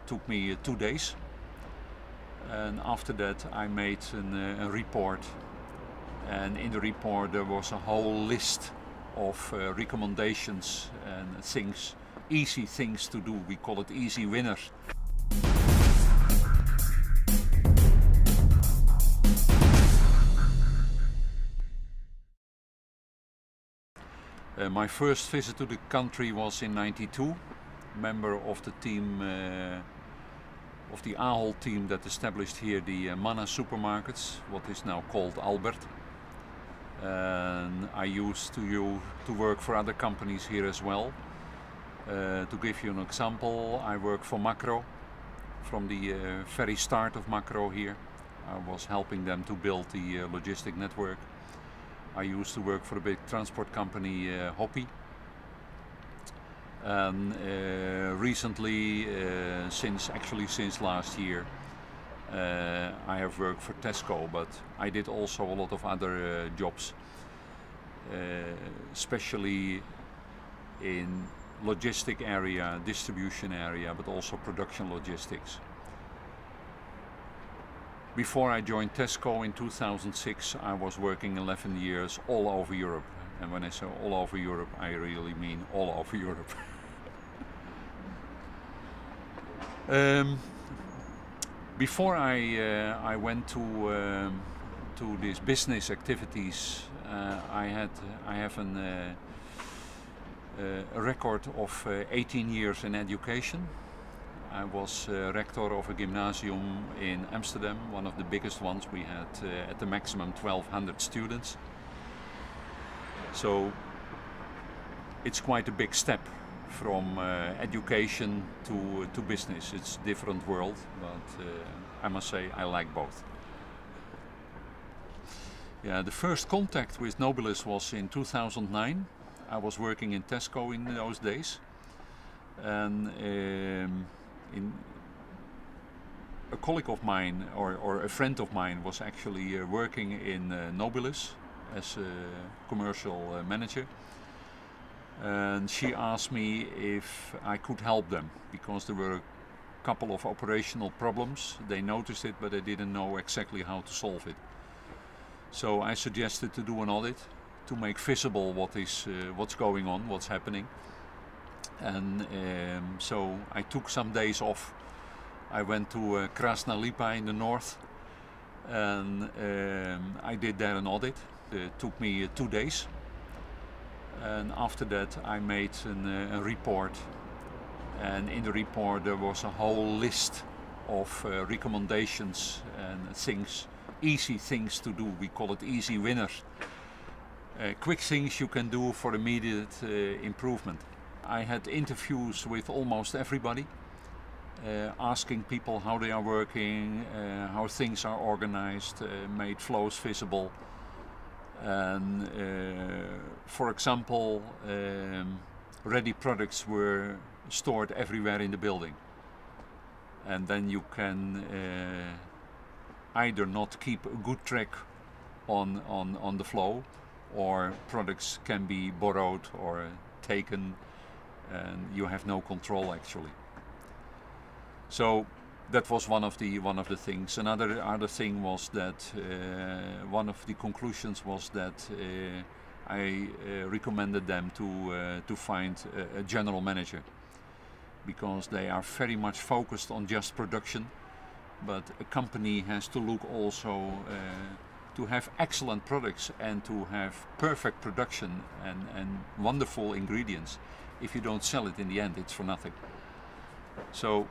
took me 2 days. And after that I made a report, and in the report there was a whole list of recommendations and things, easy things to do. We call it easy winners. My first visit to the country was in '92, member of the team, of the Ahold team that established here the Manna supermarkets, what is now called Albert. And I used to work for other companies here as well. To give you an example, I work for Macro from the very start of Macro here. I was helping them to build the logistic network. I used to work for a big transport company, Hoppy. And recently, since last year, I have worked for Tesco, but I did also a lot of other jobs, especially in logistic area, distribution area, but also production logistics. Before I joined Tesco in 2006, I was working 11 years all over Europe. And when I say all over Europe, I really mean all over Europe. Before I went to these business activities, I have a record of 18 years in education. I was rector of a gymnasium in Amsterdam, one of the biggest ones. We had at the maximum 1,200 students. So it's quite a big step from education to business. It's a different world, but I must say I like both. Yeah, the first contact with Nobilis was in 2009. I was working in Tesco in those days, and a colleague of mine or a friend of mine was actually working in Nobilis as a commercial manager, and she asked me if I could help them because there were a couple of operational problems. They noticed it, but they didn't know exactly how to solve it. So I suggested to do an audit to make visible what's going on, what's happening. And so I took some days off. I went to Krasna Lipa in the north, and I did there an audit. It took me 2 days, and after that I made a report, and in the report there was a whole list of recommendations and things, easy things to do. We call it easy winners. Quick things you can do for immediate improvement. I had interviews with almost everybody, asking people how they are working, how things are organized, made flows visible. And for example, ready products were stored everywhere in the building. And then you can either not keep a good track on the flow, or products can be borrowed or taken, and you have no control actually. So that was one of the things. Another thing was that one of the conclusions was that I recommended them to find a general manager, because they are very much focused on just production, but a company has to look also to have excellent products and to have perfect production and wonderful ingredients. If you don't sell it in the end, it's for nothing. So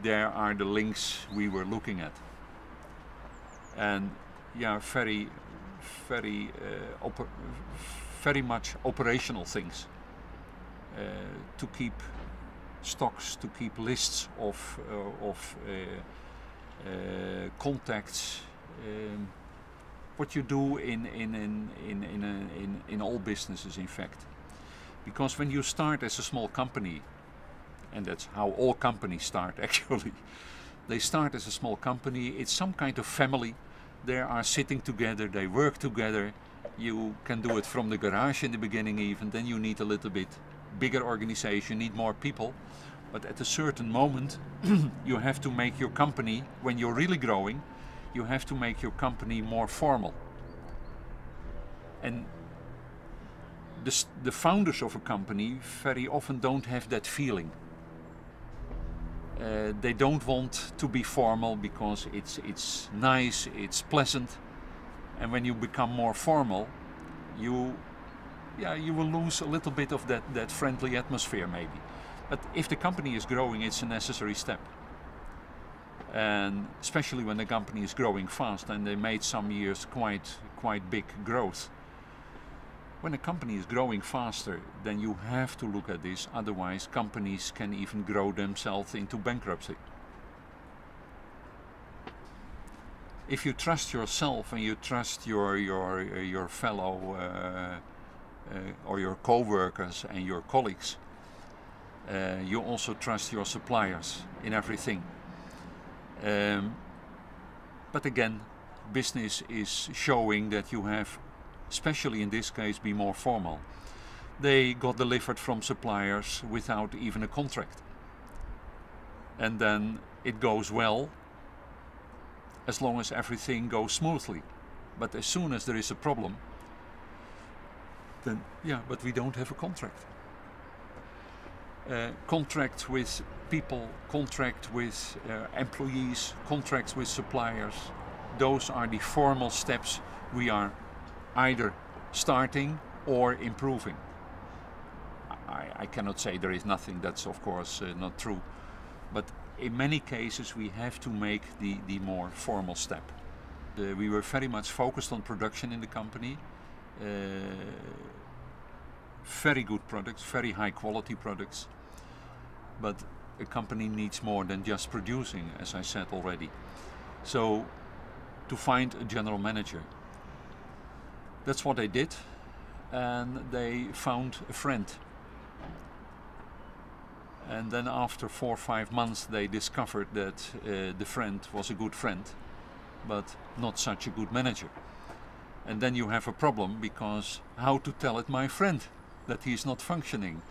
there are the links we were looking at. And yeah, very much operational things. To keep stocks, to keep lists of contacts. What you do in all businesses, in fact. Because when you start as a small company, and that's how all companies start actually, they start as a small company, it's some kind of family. They are sitting together, they work together. You can do it from the garage in the beginning even, then you need a little bit bigger organization, need more people. But at a certain moment, you have to make your company, when you're really growing, you have to make your company more formal. And the founders of a company very often don't have that feeling. They don't want to be formal because it's nice, it's pleasant. And when you become more formal, you will lose a little bit of that friendly atmosphere maybe. But if the company is growing, it's a necessary step. And especially when the company is growing fast, and they made some years quite big growth. When a company is growing faster, then you have to look at this, otherwise companies can even grow themselves into bankruptcy. If you trust yourself and you trust your fellow or your co-workers and your colleagues, you also trust your suppliers in everything. But again, business is showing that you have, especially in this case, be more formal. They got delivered from suppliers without even a contract. And then it goes well as long as everything goes smoothly. But as soon as there is a problem, then but we don't have a contract. Contract with people, contract with employees, contracts with suppliers. Those are the formal steps we are either starting or improving. I cannot say there is nothing, that's of course not true. But in many cases we have to make the more formal step. We were very much focused on production in the company. Very good products, very high quality products. But a company needs more than just producing, as I said already. So to find a general manager, that's what they did, and they found a friend. And then after 4 or 5 months they discovered that the friend was a good friend, but not such a good manager. And then you have a problem, because how to tell it my friend that he's not functioning?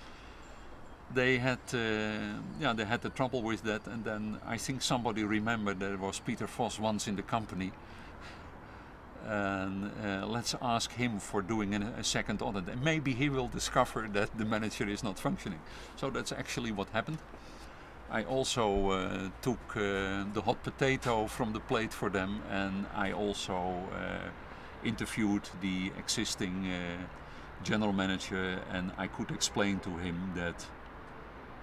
They had the trouble with that, and then I think somebody remembered there was Pieter VOS once in the company, and let's ask him for doing a second audit, and maybe he will discover that the manager is not functioning. So that's actually what happened. I also took the hot potato from the plate for them, and I also interviewed the existing general manager, and I could explain to him that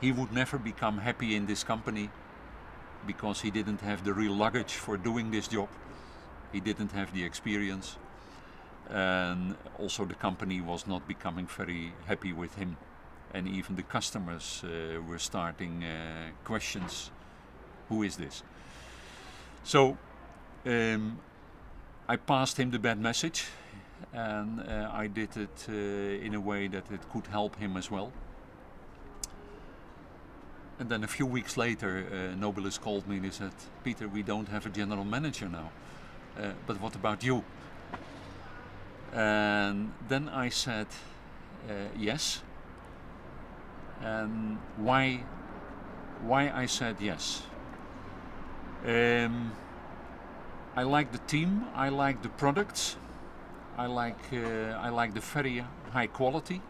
he would never become happy in this company because he didn't have the real luggage for doing this job. He didn't have the experience, and also the company was not becoming very happy with him, and even the customers were starting questions, who is this? So I passed him the bad message, and I did it in a way that it could help him as well. And then a few weeks later, Nobilis called me and he said, "Pieter, we don't have a general manager now. But what about you?" And then I said, yes. And why I said yes? I like the team, I like the products, I like the very high quality.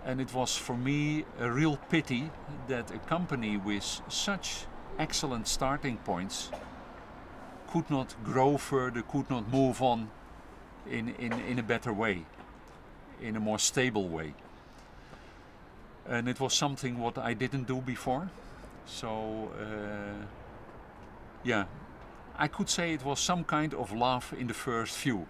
And it was for me a real pity that a company with such excellent starting points could not grow further, could not move on in a better way, in a more stable way. And it was something what I didn't do before. So I could say it was some kind of love in the first view.